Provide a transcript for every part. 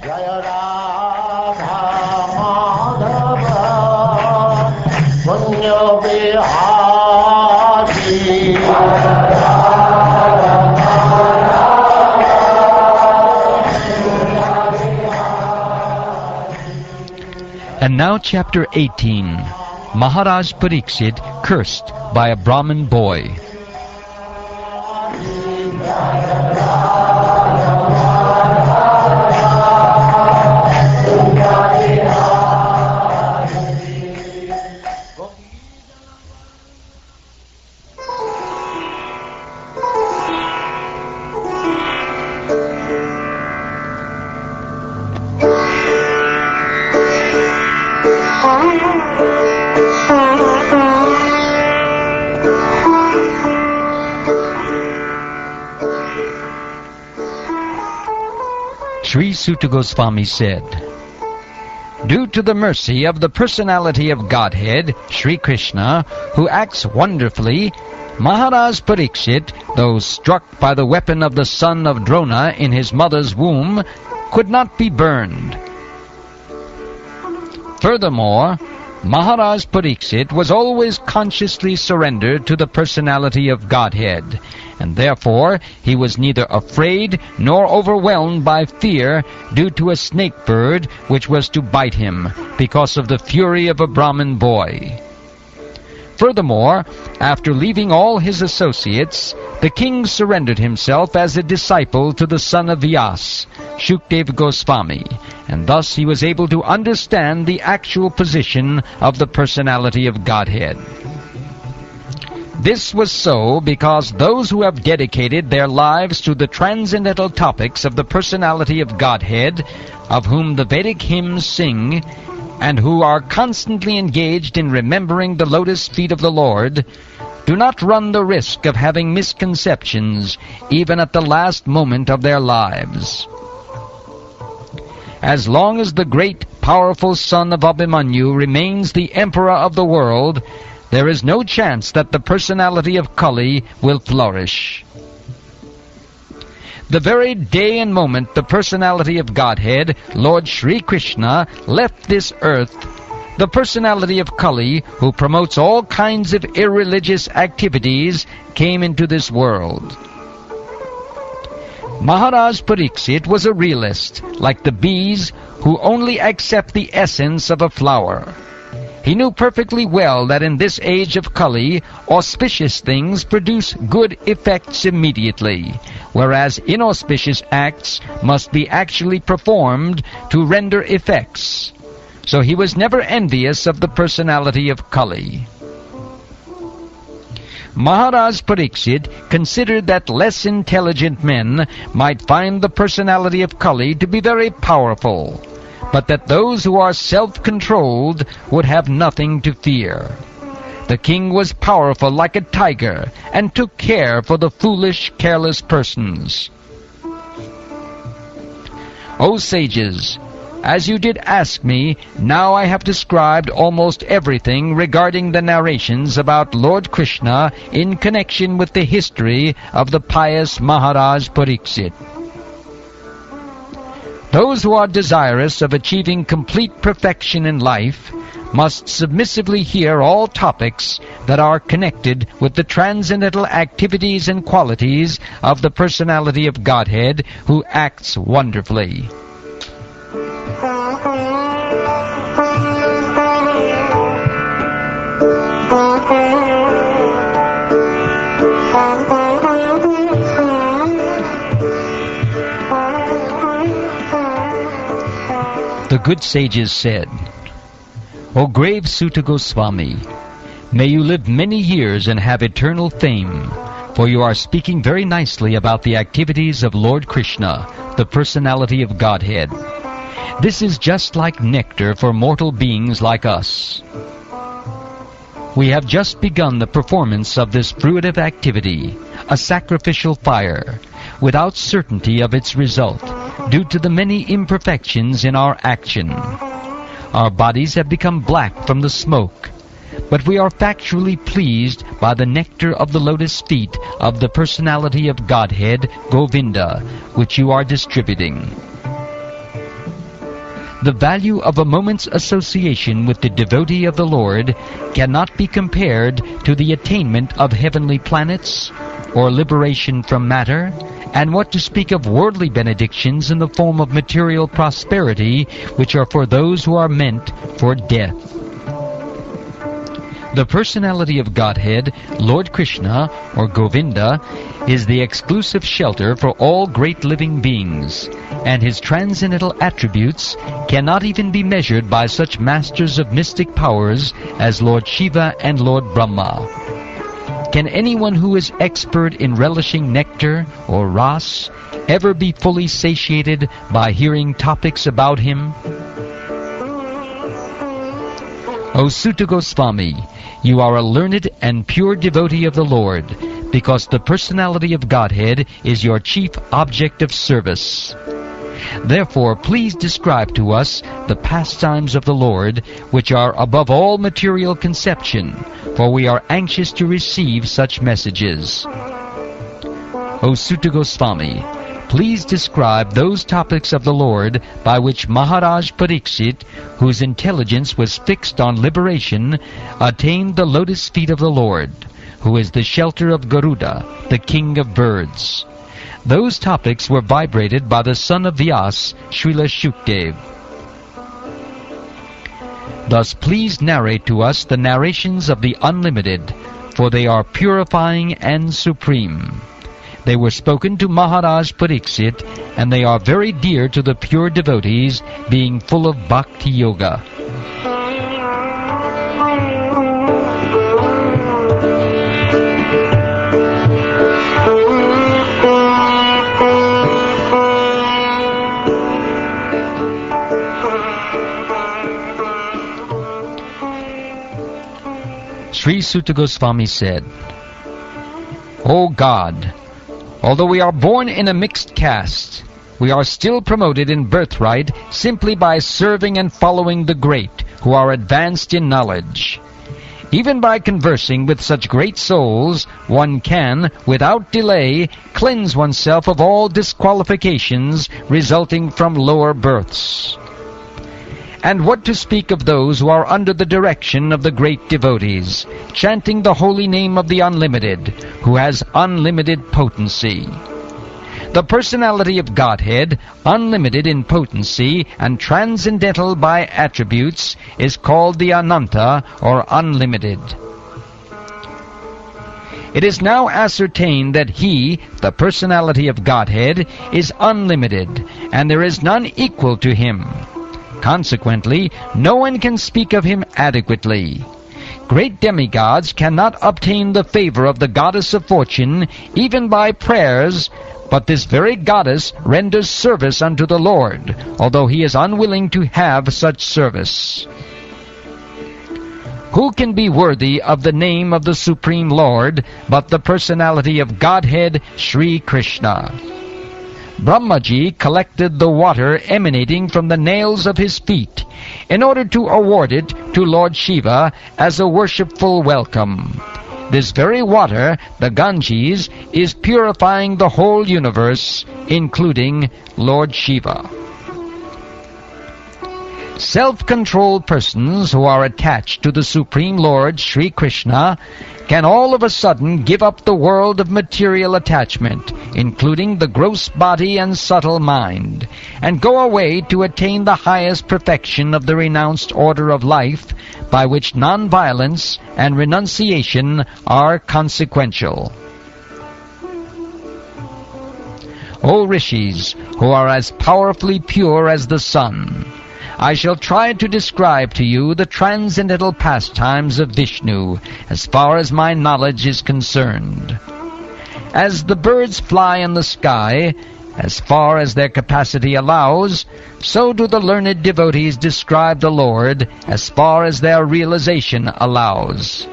Jaya Radha Madhava Punya Vihari. And now chapter 18, Maharaja Pariksit cursed by a Brahmin boy. Sri Suta Goswami said, "Due to the mercy of the personality of Godhead, Sri Krishna, who acts wonderfully, Maharaj Pariksit, though struck by the weapon of the son of Drona in his mother's womb, could not be burned. Furthermore, Maharaj Pariksit was always consciously surrendered to the personality of Godhead, and therefore he was neither afraid nor overwhelmed by fear due to a snake bird which was to bite him because of the fury of a Brahmin boy. Furthermore, after leaving all his associates, the king surrendered himself as a disciple to the son of Vyas, Shukdev Goswami, and thus he was able to understand the actual position of the personality of Godhead. This was so because those who have dedicated their lives to the transcendental topics of the personality of Godhead, of whom the Vedic hymns sing, and who are constantly engaged in remembering the lotus feet of the Lord, do not run the risk of having misconceptions even at the last moment of their lives. As long as the great, powerful son of Abhimanyu remains the emperor of the world, there is no chance that the personality of Kali will flourish. The very day and moment the personality of Godhead, Lord Sri Krishna, left this earth, the personality of Kali, who promotes all kinds of irreligious activities, came into this world. Maharaj Pariksit was a realist, like the bees who only accept the essence of a flower. He knew perfectly well that in this age of Kali, auspicious things produce good effects immediately, whereas inauspicious acts must be actually performed to render effects. So he was never envious of the personality of Kali. Maharaj Pariksit considered that less intelligent men might find the personality of Kali to be very powerful, but that those who are self-controlled would have nothing to fear. The king was powerful like a tiger and took care for the foolish, careless persons. O sages, as you did ask me, now I have described almost everything regarding the narrations about Lord Krishna in connection with the history of the pious Maharaj Pariksit. Those who are desirous of achieving complete perfection in life must submissively hear all topics that are connected with the transcendental activities and qualities of the personality of Godhead, who acts wonderfully. The good sages said, "O grave Suta Goswami, may you live many years and have eternal fame, for you are speaking very nicely about the activities of Lord Krishna, the personality of Godhead. This is just like nectar for mortal beings like us. We have just begun the performance of this fruitive activity, a sacrificial fire, without certainty of its result, due to the many imperfections in our action. Our bodies have become black from the smoke, but we are factually pleased by the nectar of the lotus feet of the personality of Godhead, Govinda, which you are distributing. The value of a moment's association with the devotee of the Lord cannot be compared to the attainment of heavenly planets or liberation from matter, and what to speak of worldly benedictions in the form of material prosperity, which are for those who are meant for death. The personality of Godhead, Lord Krishna, or Govinda, is the exclusive shelter for all great living beings, and his transcendental attributes cannot even be measured by such masters of mystic powers as Lord Shiva and Lord Brahma. Can anyone who is expert in relishing nectar or ras ever be fully satiated by hearing topics about him? O Suta Goswami, you are a learned and pure devotee of the Lord, because the personality of Godhead is your chief object of service. Therefore, please describe to us the pastimes of the Lord, which are above all material conception, for we are anxious to receive such messages. O Suta Goswami, please describe those topics of the Lord by which Maharaja Pariksit, whose intelligence was fixed on liberation, attained the lotus feet of the Lord, who is the shelter of Garuda, the king of birds. Those topics were vibrated by the son of Vyas, Srila Shukdev. Thus please narrate to us the narrations of the Unlimited, for they are purifying and supreme. They were spoken to Maharaj Pariksit, and they are very dear to the pure devotees, being full of bhakti yoga. Sri Suta Goswami said, O God, although we are born in a mixed caste, we are still promoted in birthright simply by serving and following the great, who are advanced in knowledge. Even by conversing with such great souls, one can, without delay, cleanse oneself of all disqualifications resulting from lower births. And what to speak of those who are under the direction of the great devotees, chanting the holy name of the Unlimited, who has unlimited potency. The personality of Godhead, unlimited in potency and transcendental by attributes, is called the Ananta, or unlimited. It is now ascertained that He, the personality of Godhead, is unlimited, and there is none equal to Him. Consequently, no one can speak of Him adequately. Great demigods cannot obtain the favor of the goddess of fortune, even by prayers, but this very goddess renders service unto the Lord, although He is unwilling to have such service. Who can be worthy of the name of the Supreme Lord but the personality of Godhead, Sri Krishna? Brahmaji collected the water emanating from the nails of his feet in order to award it to Lord Shiva as a worshipful welcome. This very water, the Ganges, is purifying the whole universe, including Lord Shiva. Self-controlled persons who are attached to the Supreme Lord, Sri Krishna, can all of a sudden give up the world of material attachment, including the gross body and subtle mind, and go away to attain the highest perfection of the renounced order of life, by which non-violence and renunciation are consequential. O Rishis, who are as powerfully pure as the sun, I shall try to describe to you the transcendental pastimes of Vishnu, as far as my knowledge is concerned. As the birds fly in the sky, as far as their capacity allows, so do the learned devotees describe the Lord, as far as their realization allows.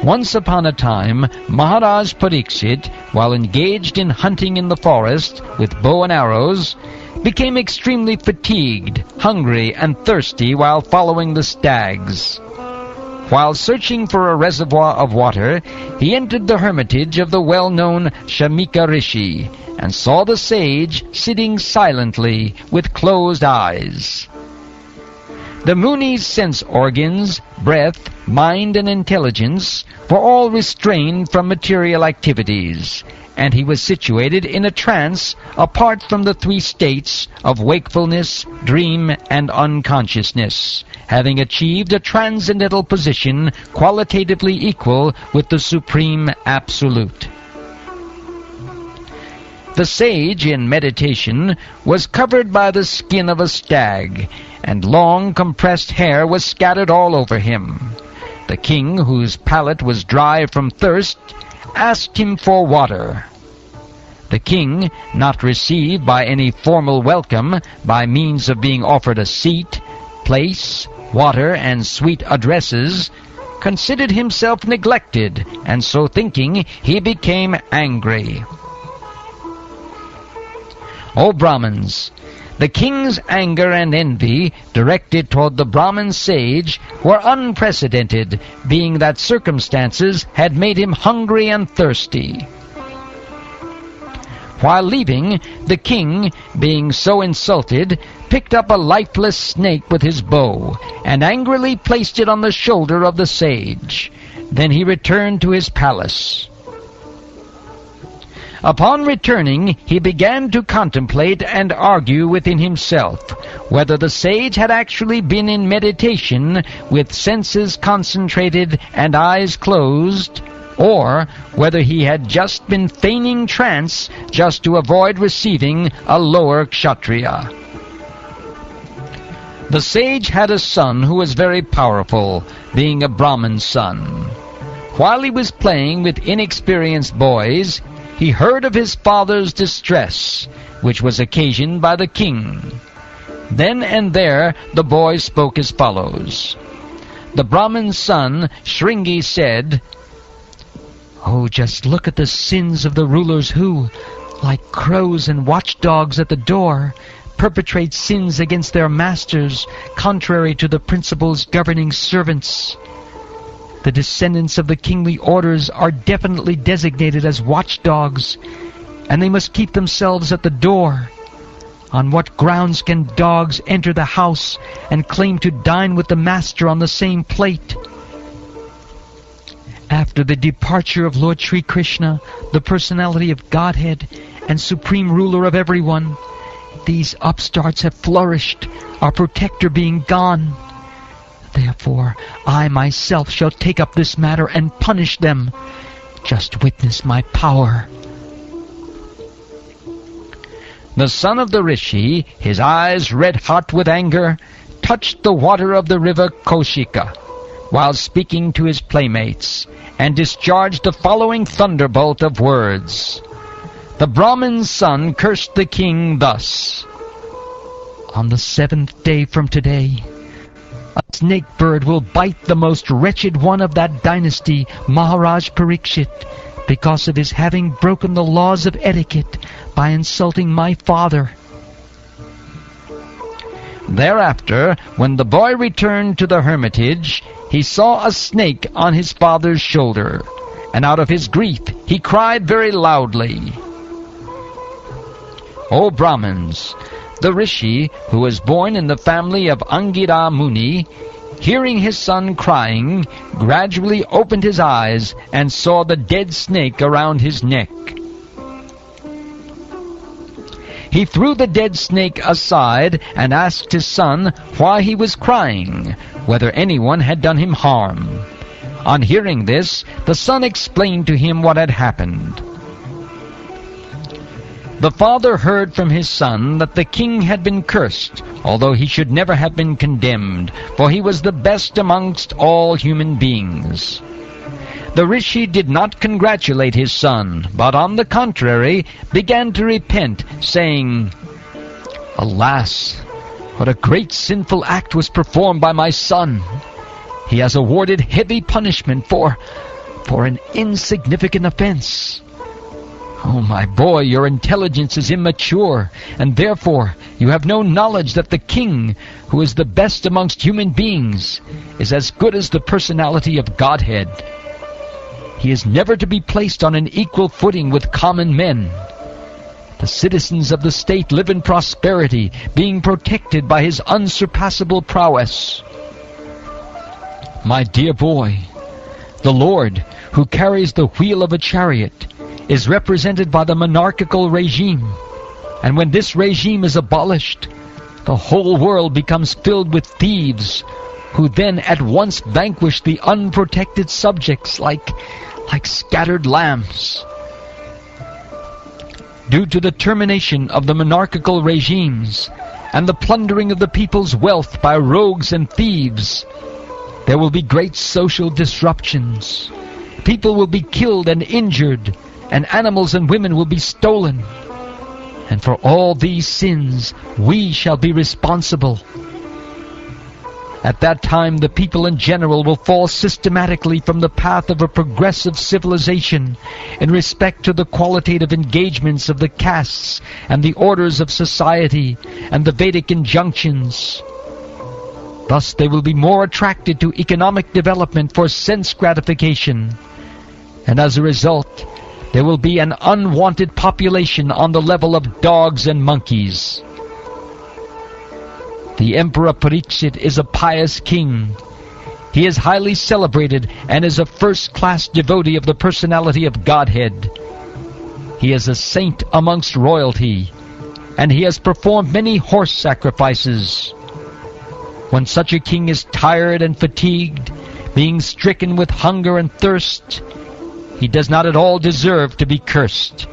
Once upon a time, Maharaja Pariksit, while engaged in hunting in the forest with bow and arrows, became extremely fatigued, hungry, and thirsty while following the stags. While searching for a reservoir of water, he entered the hermitage of the well-known Shamika Rishi and saw the sage sitting silently with closed eyes. The Muni's sense organs, breath, mind, and intelligence were all restrained from material activities, and he was situated in a trance apart from the three states of wakefulness, dream, and unconsciousness, having achieved a transcendental position qualitatively equal with the Supreme Absolute. The sage, in meditation, was covered by the skin of a stag, and long compressed hair was scattered all over him. The king, whose palate was dry from thirst, asked him for water. The king, not received by any formal welcome, by means of being offered a seat, place, water, and sweet addresses, considered himself neglected, and so thinking, he became angry. O Brahmins, the king's anger and envy directed toward the Brahmin sage were unprecedented, being that circumstances had made him hungry and thirsty. While leaving, the king, being so insulted, picked up a lifeless snake with his bow, and angrily placed it on the shoulder of the sage. Then he returned to his palace. Upon returning, he began to contemplate and argue within himself whether the sage had actually been in meditation with senses concentrated and eyes closed, or whether he had just been feigning trance just to avoid receiving a lower kshatriya. The sage had a son who was very powerful, being a Brahmin son. While he was playing with inexperienced boys, he heard of his father's distress, which was occasioned by the king. Then and there the boy spoke as follows. The Brahmin's son, Shringi, said, "Oh, just look at the sins of the rulers who, like crows and watchdogs at the door, perpetrate sins against their masters, contrary to the principles governing servants. The descendants of the kingly orders are definitely designated as watchdogs, and they must keep themselves at the door. On what grounds can dogs enter the house and claim to dine with the master on the same plate? After the departure of Lord Sri Krishna, the personality of Godhead and supreme ruler of everyone, these upstarts have flourished, our protector being gone. Therefore, I myself shall take up this matter and punish them. Just witness my power." The son of the rishi, his eyes red-hot with anger, touched the water of the river Kaushika while speaking to his playmates, and discharged the following thunderbolt of words. The Brahmin's son cursed the king thus: "On the 7th day from today, a snake bird will bite the most wretched one of that dynasty, Maharaj Pariksit, because of his having broken the laws of etiquette by insulting my father." Thereafter, when the boy returned to the hermitage, he saw a snake on his father's shoulder, and out of his grief he cried very loudly. O Brahmins, the rishi, who was born in the family of Angira Muni, hearing his son crying, gradually opened his eyes and saw the dead snake around his neck. He threw the dead snake aside and asked his son why he was crying, whether anyone had done him harm. On hearing this, the son explained to him what had happened. The father heard from his son that the king had been cursed, although he should never have been condemned, for he was the best amongst all human beings. The rishi did not congratulate his son, but on the contrary began to repent, saying, "Alas, what a great sinful act was performed by my son! He has awarded heavy punishment for for an insignificant offense. Oh, my boy, your intelligence is immature, and therefore you have no knowledge that the king, who is the best amongst human beings, is as good as the personality of Godhead. He is never to be placed on an equal footing with common men. The citizens of the state live in prosperity, being protected by his unsurpassable prowess. My dear boy, the Lord, who carries the wheel of a chariot, is represented by the monarchical regime, and when this regime is abolished, the whole world becomes filled with thieves, who then at once vanquish the unprotected subjects like scattered lambs. Due to the termination of the monarchical regimes and the plundering of the people's wealth by rogues and thieves, there will be great social disruptions. People will be killed and injured, and animals and women will be stolen. And for all these sins, we shall be responsible. At that time, the people in general will fall systematically from the path of a progressive civilization in respect to the qualitative engagements of the castes and the orders of society and the Vedic injunctions. Thus they will be more attracted to economic development for sense gratification, and as a result, there will be an unwanted population on the level of dogs and monkeys. The Emperor Pariksit is a pious king. He is highly celebrated and is a first-class devotee of the personality of Godhead. He is a saint amongst royalty, and he has performed many horse sacrifices. When such a king is tired and fatigued, being stricken with hunger and thirst, he does not at all deserve to be cursed.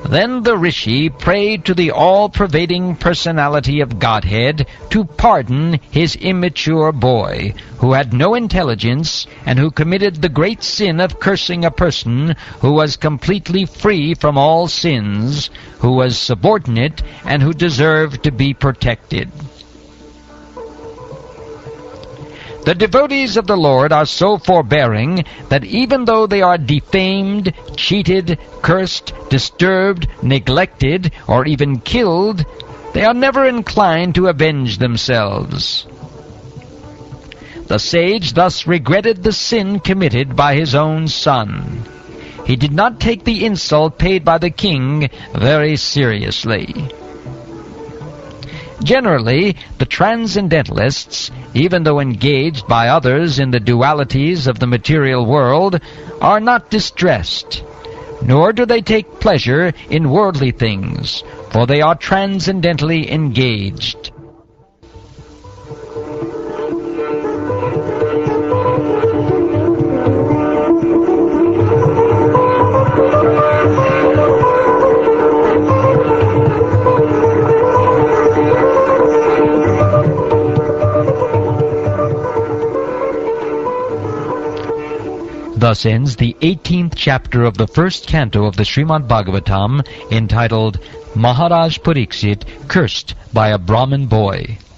Then the Rishi prayed to the all-pervading personality of Godhead to pardon his immature boy, who had no intelligence and who committed the great sin of cursing a person who was completely free from all sins, who was subordinate, and who deserved to be protected. The devotees of the Lord are so forbearing that even though they are defamed, cheated, cursed, disturbed, neglected, or even killed, they are never inclined to avenge themselves. The sage thus regretted the sin committed by his own son. He did not take the insult paid by the king very seriously. Generally, the transcendentalists, even though engaged by others in the dualities of the material world, are not distressed, nor do they take pleasure in worldly things, for they are transcendentally engaged. Thus ends the 18th chapter of the first canto of the Srimad Bhagavatam, entitled Maharaja Pariksit Cursed by a Brahmin Boy.